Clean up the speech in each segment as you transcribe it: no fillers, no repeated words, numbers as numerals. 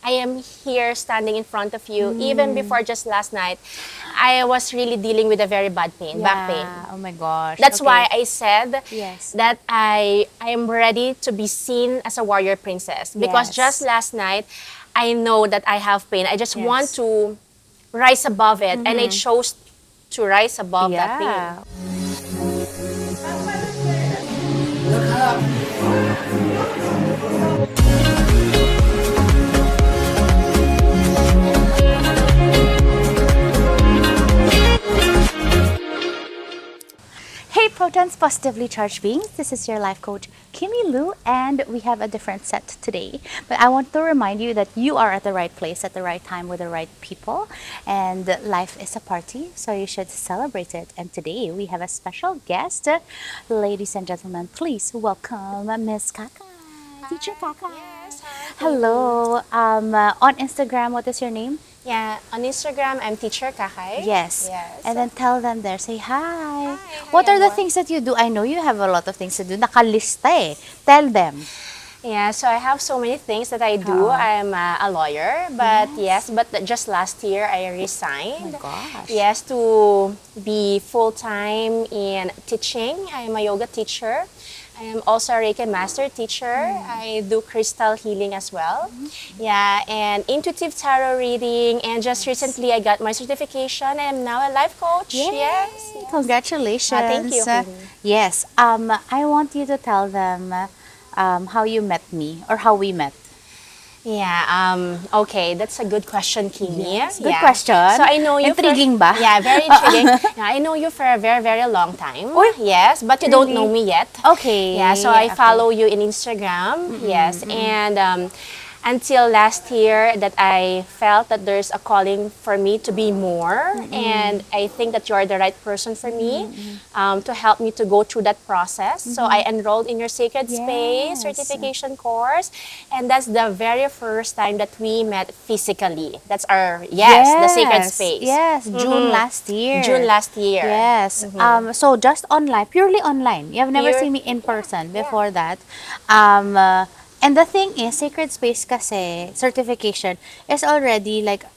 I am here standing in front of you. Even before just last night, I was really dealing with a very bad pain, back pain. Oh my gosh. That's okay. why I said Yes. that I am ready to be seen as a warrior princess. Because Yes. just last night, I know that I have pain. I just want Yes. to rise above it. And I chose to rise above that pain. Yeah. Hey Protons, positively charged beings, this is your life coach Kimilu, and we have a different set today. But I want to remind you that you are at the right place at the right time with the right people, and life is a party, so you should celebrate it. And today we have a special guest. Ladies and gentlemen, please welcome Miss Kakay, teacher Kakay. Yes, hi. Hello. On Instagram, what is your name? Yeah, on Instagram, I'm teacher Kakay. Yes. Yes. And then tell them there, say hi. Hi, What are the everyone. things that you do? I know you have a lot of things to do. Nakalista eh. Tell them. Yeah, so I have so many things that I do. Oo. I'm a lawyer, but just last year I resigned. Oh my gosh. Yes, to be full-time in teaching. I'm a yoga teacher. I am also a Reiki master teacher. I do crystal healing as well. Yeah, and intuitive tarot reading. And just recently I got my certification. I'm now a life coach. Yes. Congratulations. Thank you. Yes. I want you to tell them how you met me or how we met. Yeah, okay, that's a good question, Kimi. Yes, good Yeah. question. So I know you Intriguing for, ba? Yeah, very intriguing. Yeah, I know you for a very, very long time. Uy, yes, but you don't really? know me yet. Okay. Yeah, so I okay. follow you in Instagram. Yes, and until last year that I felt that there's a calling for me to be more, and I think that you're the right person for me to help me to go through that process. So I enrolled in your Sacred Space Yes. certification course, and that's the very first time that we met physically. That's our the Sacred Space. Yes, June last year. June last year. Yes. So just online, purely online. You have never Pure- seen me in person before that. And the thing is, Sacred Space kasi, certification is already like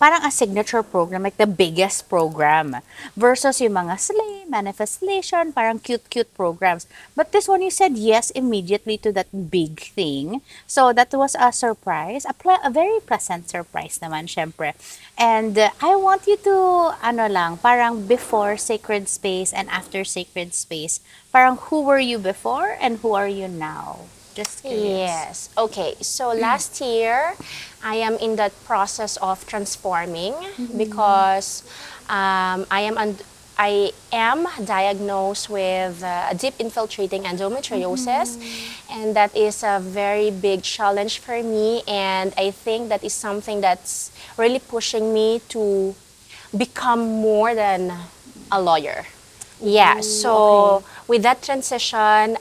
parang a signature program, like the biggest program. Versus yung mga slay, manifestation, parang cute-cute programs. But this one, you said yes immediately to that big thing. So that was a surprise, a very pleasant surprise naman, syempre. And I want you to, parang before Sacred Space and after Sacred Space, parang who were you before and who are you now? Just curious. Yes. Okay. So last year, I am in that process of transforming because I am diagnosed with a deep infiltrating endometriosis, and that is a very big challenge for me. And I think that is something that's really pushing me to become more than a lawyer. Yeah. So with that transition,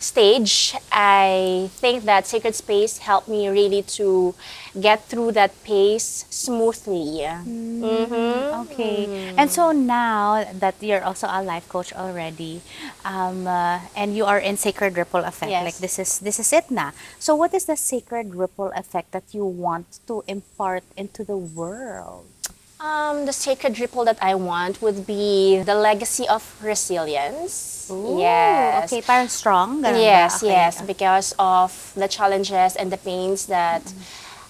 stage, I think that Sacred Space helped me really to get through that pace smoothly. Okay. And so now that you're also a life coach already, and you are in Sacred Ripple Effect, Yes. like this is it na. So what is the Sacred Ripple Effect that you want to impart into the world? The sacred ripple that I want would be the legacy of resilience. Yes. Okay, parang strong. Ganun ba? Yes, Okay. yes, because of the challenges and the pains that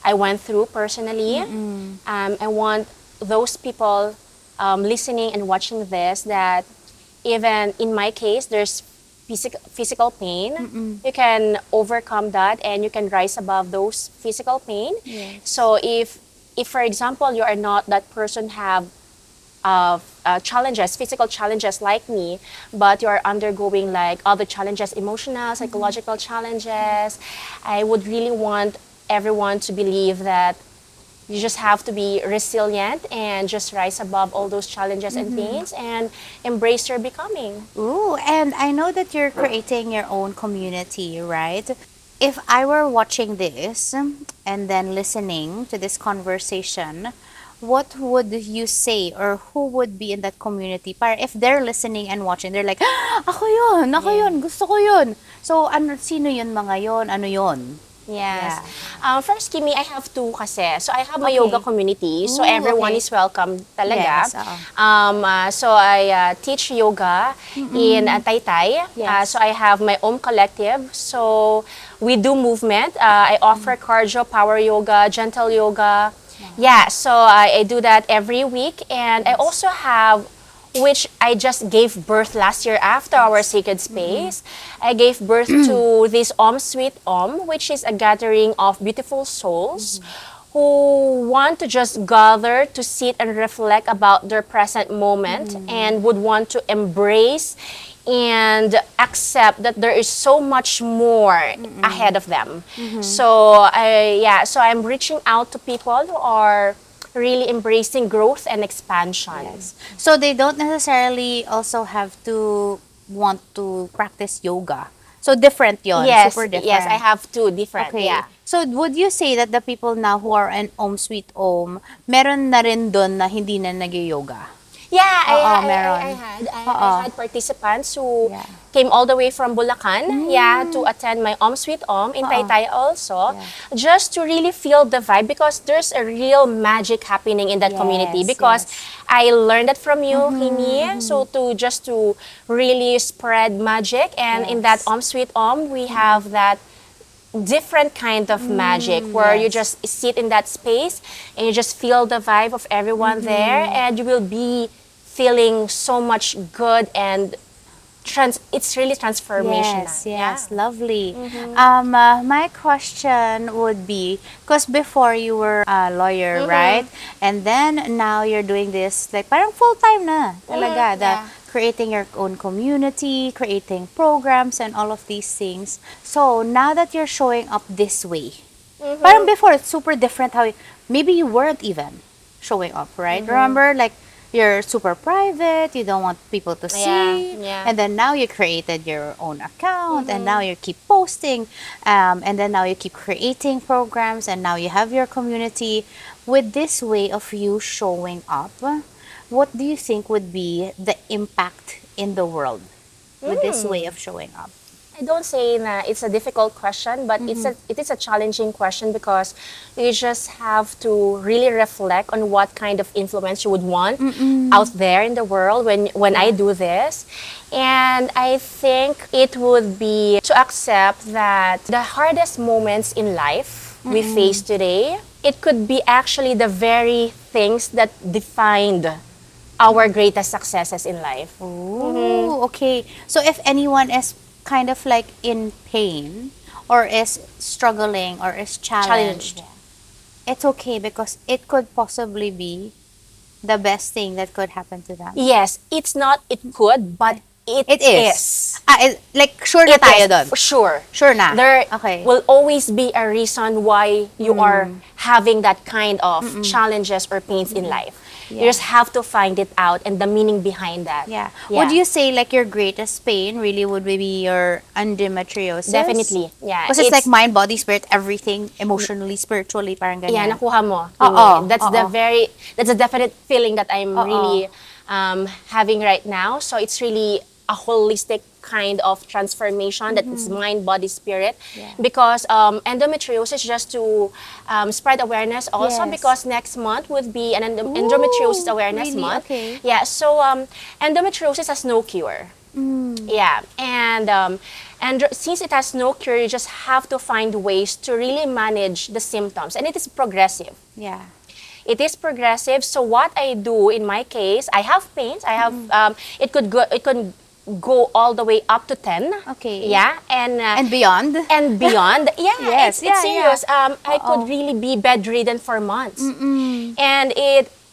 I went through personally. I want those people listening and watching this that even in my case, there's physical pain. You can overcome that and you can rise above those physical pain. Yes. So if for example you are not that person have challenges, physical challenges like me, but you are undergoing like other challenges, emotional, psychological challenges, I would really want everyone to believe that you just have to be resilient and just rise above all those challenges and pains and embrace your becoming. Ooh, and I know that you're creating your own community, right? If I were watching this and then listening to this conversation, what would you say or who would be in that community? Para if they're listening and watching, they're like, "Ah, ako yun, gusto ko yun." So, sino yun mga yun? Ano yun? Yes. Yeah. First, Kimi, I have two kasi. So, I have my Okay. yoga community. So, Ooh, everyone okay. is welcome talaga. Yes, oo. So, I teach yoga in Taytay. Yes. So, I have my own collective. So, we do movement. I offer cardio, power yoga, gentle yoga. Yeah, so I do that every week. And I Yes. also have which I just gave birth last year after our sacred space. I gave birth to this Om Sweet Om, which is a gathering of beautiful souls who want to just gather to sit and reflect about their present moment and would want to embrace and accept that there is so much more ahead of them. So I'm reaching out to people who are really embracing growth and expansion. Yes. So they don't necessarily also have to want to practice yoga. So different yon, Yes, super yes, I different. have two different. Okay. Yeah. So would you say that the people now who are an Om Sweet Om, meron na rin doon na hindi na nag-yoga? Yeah, Oo, meron. Oo. I had participants who Yeah. came all the way from Bulacan, to attend my Om Sweet Om in Taytay also, Yeah. just to really feel the vibe because there's a real magic happening in that community Yes, because yes. I learned that from you, Kimi. So to really spread magic and in that Yes. Om Sweet Om, we have that different kind of magic where you yes. just sit in that space and you just feel the vibe of everyone there and you will be feeling so much good and it's really transformational. Yes, yes, Yeah. lovely. My question would be, because before you were a lawyer, right? And then now you're doing this, like parang full-time na talaga, the yeah. creating your own community, creating programs and all of these things. So now that you're showing up this way, parang before it's super different how maybe you weren't even showing up, right? Remember, like you're super private, you don't want people to see, yeah. and then now you created your own account, and now you keep posting, and then now you keep creating programs, and now you have your community. With this way of you showing up, what do you think would be the impact in the world with this way of showing up? I don't say that it's a difficult question, but it is a challenging question because you just have to really reflect on what kind of influence you would want out there in the world when I do this. And I think it would be to accept that the hardest moments in life we face today, it could be actually the very things that defined our greatest successes in life. Oh, okay. So if anyone is kind of like in pain or is struggling or is challenged, it's okay because it could possibly be the best thing that could happen to them. Yes, it's not it could, but It is. Like sure na It tayo is, doon. for sure. Sure na. There Okay. will always be a reason why you are having that kind of challenges or pains in life. You Yeah. just have to find it out and the meaning behind that. Yeah. Would you say like your greatest pain really would be your endometriosis? Definitely. Yeah. Because it's like mind, body, spirit, everything, emotionally, spiritually, parang Yeah, ganyan. nakuha mo. Oo, That's the oo. that's a definite feeling that I'm Oo. really having right now. So it's really a holistic kind of transformation that is mind, body, spirit. Yeah. Because endometriosis, just to spread awareness also, Yes. because next month would be an endometriosis Ooh, awareness really? month. Okay. Yeah, so endometriosis has no cure. Yeah, and since it has no cure, you just have to find ways to really manage the symptoms, and it is progressive. Yeah. It is progressive. So what I do in my case, I have pains. I have it could go all the way up to 10. Okay. Yeah, And beyond? and beyond. Yeah, Yes, it's yeah, serious. yeah. I could really be bedridden for months. And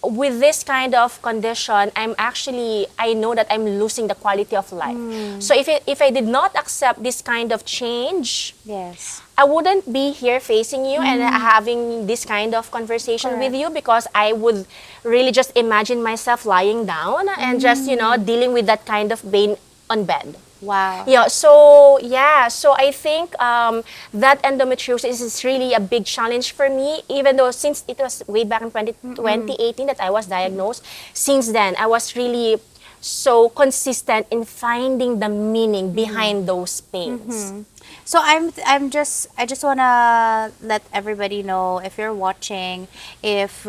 with this kind of condition, I know that I'm losing the quality of life. So if I did not accept this kind of change, Yes. I wouldn't be here facing you and having this kind of conversation with you, because I would really just imagine myself lying down and just, dealing with that kind of pain on bed. Wow. So I think that endometriosis is really a big challenge for me, even though since it was way back in 2018 that I was diagnosed. Since then, I was really so consistent in finding the meaning behind those pains. So I just wanna let everybody know, if you're watching, if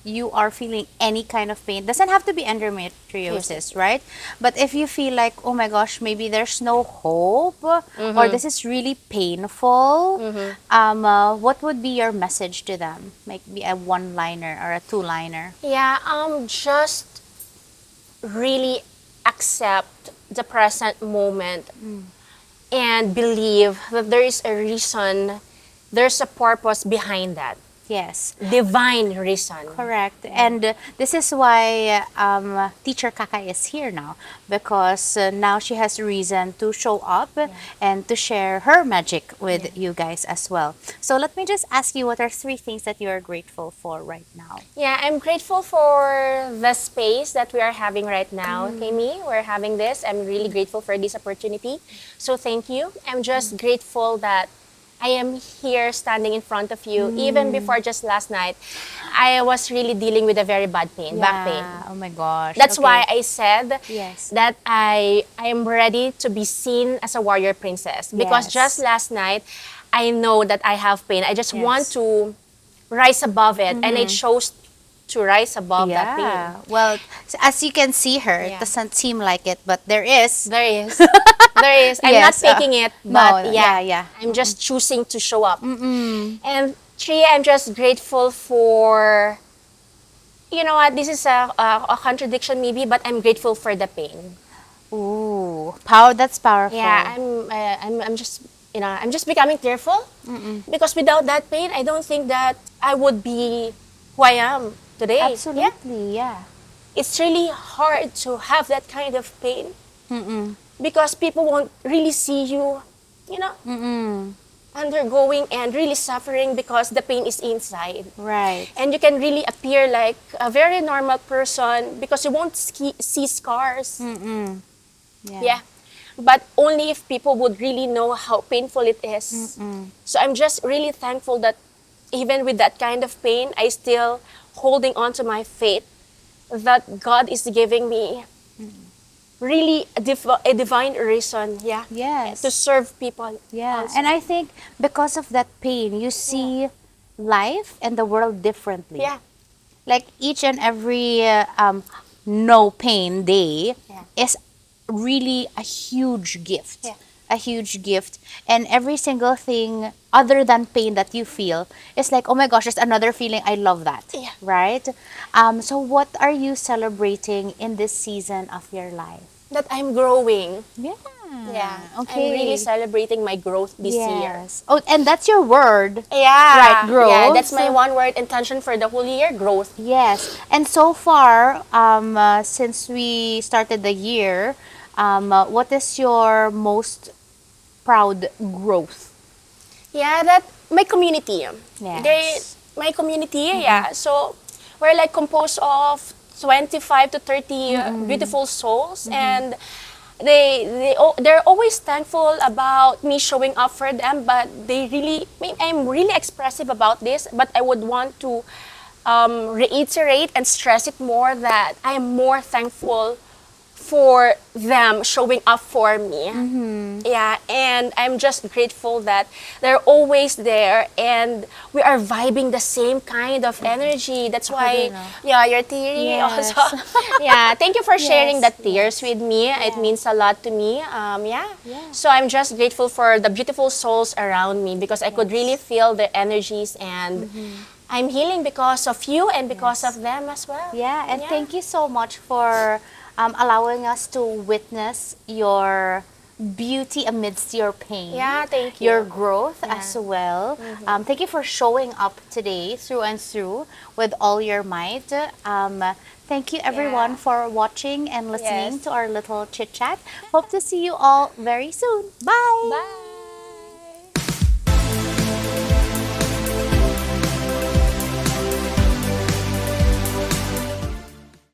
you are feeling any kind of pain, doesn't have to be endometriosis, right? But if you feel like, oh my gosh, maybe there's no hope, or this is really painful, what would be your message to them? Maybe a one-liner or a two-liner. Yeah, just really accept the present moment and believe that there is a reason, there's a purpose behind that. Yes. Divine reason. Correct. And this is why teacher Kakay is here now, because now she has reason to show up and to share her magic with you guys as well. So let me just ask you, what are three things that you are grateful for right now? Yeah, I'm grateful for the space that we are having right now, Kimi. We're having this. I'm really grateful for this opportunity. So thank you. I'm just grateful that I am here standing in front of you. Even before just last night, I was really dealing with a very bad pain, back pain. Oh my gosh. That's Okay. why I said Yes. that I am ready to be seen as a warrior princess. Because Yes. just last night, I know that I have pain. I just want Yes. to rise above it. And I chose to rise above that pain. Yeah. Well, as you can see her, it Yeah. doesn't seem like it, but there is. There is. There is. I'm not Yes, faking it, no, but yeah, yeah, yeah. I'm just choosing to show up. And three, I'm just grateful for, you know what, this is a contradiction maybe, but I'm grateful for the pain. Ooh, power. That's powerful. Yeah, I'm just, I'm just becoming tearful because without that pain, I don't think that I would be who I am today. Yeah, Absolutely. Yeah. it's really hard to have that kind of pain Mm-mm. because people won't really see you, you know, Mm-mm. undergoing and really suffering because the pain is inside. Right. And you can really appear like a very normal person because you won't see scars. Mm-mm. Yeah. Yeah. But only if people would really know how painful it is. So I'm just really thankful that even with that kind of pain, I still holding on to my faith that God is giving me really a divine reason, yeah, Yes. to serve people. Yeah. also. And I think because of that pain, you see life and the world differently. Yeah, Like each and every no pain day Yeah. is really a huge gift. Yeah. A huge gift. And every single thing other than pain that you feel is like, oh my gosh, there's another feeling. I love that. Yeah. Right? So what are you celebrating in this season of your life? that I'm growing. Yeah. Yeah, Okay. I'm really celebrating my growth this year. Yes. Oh, and that's your word. Yeah, Right, growth. Yeah, that's my one word intention for the whole year, growth. Yes. And so far, since we started the year, what is your most proud growth? Yeah, that my community. Yes. My community, yeah. So we're like composed of 25 to 30 beautiful souls, and they're always thankful about me showing up for them. But they really, I'm really expressive about this. But I would want to reiterate and stress it more that I am more thankful for them showing up for me. Yeah, and I'm just grateful that they're always there and we are vibing the same kind of energy. That's why, yeah, you're teary Yes. also. Yeah, thank you for sharing Yes, the tears with me. It means a lot to me. Yeah. So I'm just grateful for the beautiful souls around me because I could really feel the energies and I'm healing because of you and because of them as well. Yeah, and thank you so much for allowing us to witness your beauty amidst your pain. Yeah, thank you. Your growth as well. Thank you for showing up today through and through with all your might. Thank you everyone for watching and listening Yes. to our little chit chat. Hope to see you all very soon. Bye. Bye.